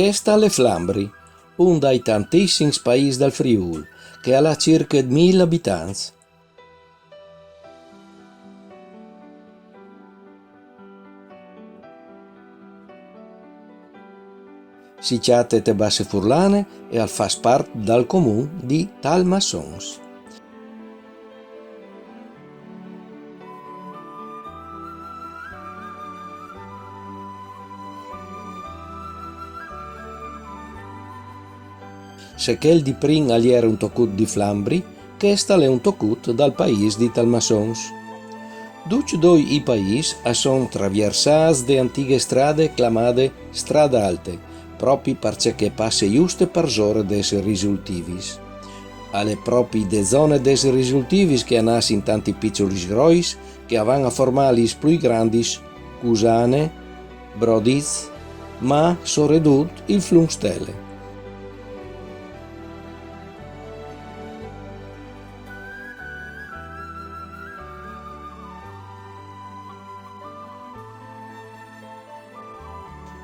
Questa le Flambri, un dei tantissimi paesi del Friuli, che ha circa 1000 abitanti. Si chiama te Basse Furlane e fa parte del comune di Talmassons. Se quel di prin era un tocut di Flambri, questa è un tocut dal paese di Talmassons. Tutti due i paesi sono traversati da antiche strade chiamate strade alte, proprio perché passa giusto per zone des risultivis. Alle proprie de zone des risultivis che hanno in tanti piccoli rois che avevano a formare i più grandi Cusane, Brodiz, ma soprattutto il Flumstelle.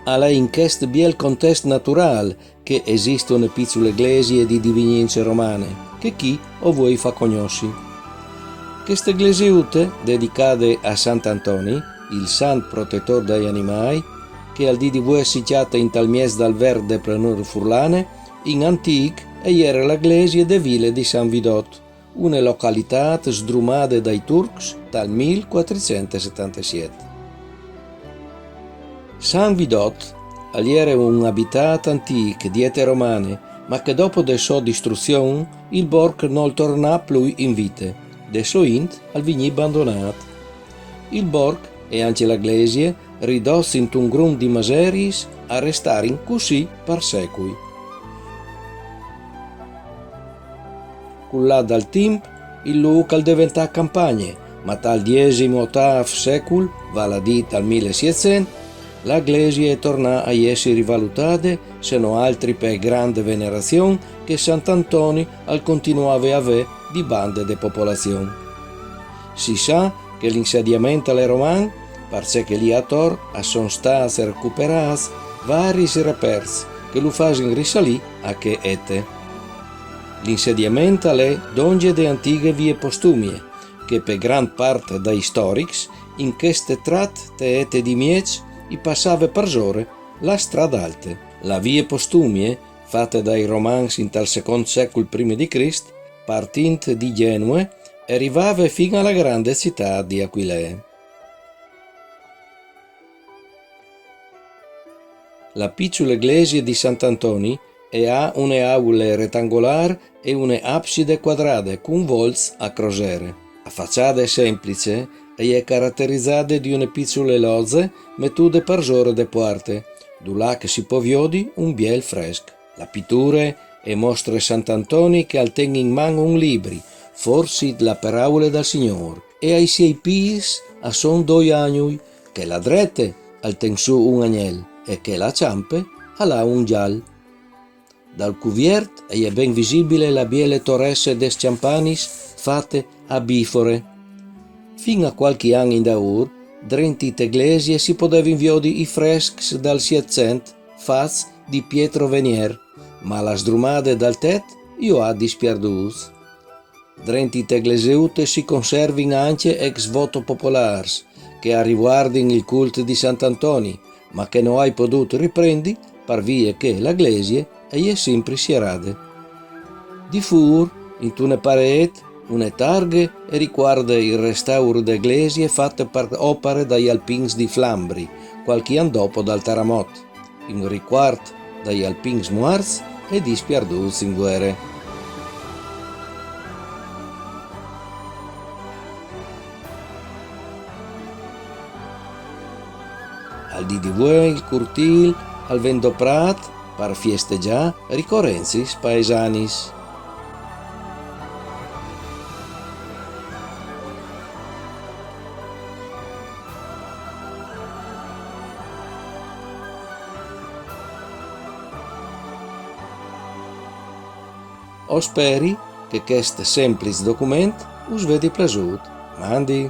Alla in questo biel contesto naturale che esistono piccole eglesi di divinenze romane, che chi o voi fa conosci. Queste eglesiute, dedicate a Sant'Antoni, il santo protettore degli animali, che al di voi è situata in tal mies dal verde planure furlane, in antic era l'eglesi de ville di San Vidot, una località sdrumata dai turcs dal 1477. San Vidot era un abitato antico di ete romane, ma che dopo la sua distruzione il borgo non tornò più in vita, de soint al vigni abbandonato. Il borgo e anche l'eglise ridosse in un gruppo di maseris a restare così per secoli. Cullà dal tempo il luogo diventò campagne, ma dal X-VIII secolo, vale a dire dal 1700, la Iglesia è tornata a essere rivalutata, se non altri per grande venerazione che Sant'Antonio al continuava a avere di bande di popolazione. Si sa che l'insediamento alle romane, perché lì a Tor sono stati recuperati vari reperti che lo fanno risalire a che ete. L'insediamento è donge de antiche vie postumie, che per gran parte dei storici in queste tratte ete di Miec i passava per zore la strada alte. La vie postumie, fatte dai romanzi in tal secondo secolo prima di Cristo, partint di Genue, arrivava fino alla grande città di Aquilee. La piccola iglesia di Sant'Antoni ha una aula rettangolare e una abside quadrata con volts a crociere. La facciata è semplice e è caratterizzata di una piccola loggia mettute per zore de porte, là che si può vedere un biel fresco. La pittura e mostra Sant'Antoni che tiene in mano un libro, forse la paraula del Signore, e ai suoi piedi sono due agnui, che la drette al ten su un agnello e che la ciampe ha un giallo. Dal cuviert è ben visibile la biele torresse des campanis fatte a bifore. Fino a qualche anno in daur, drenti iglesie si potevano vedere i freschi dal Settecento fatti di Pietro Venier, ma la sdrumate dal tet io ha dispierdute. Drenti eglesiute si conservano anche ex voto popolars, che riguardano il culto di Sant'Antoni, ma che non hai potuto riprendere per via che l'eglise è sempre sierade. Di fur, in tune pareti, una targhe e riguarda il restauro d'eglesie fatte per opere dagli alpins di Flambri, qualche anno dopo dal terremoto, in riguardo dagli alpins morti e dispiarduti in guerre. Al di voi il curtil, al vendo prat, per festeggiare ricorrenze paesanis. O speri che questo semplice documento us vedi piaciuto. Mandi!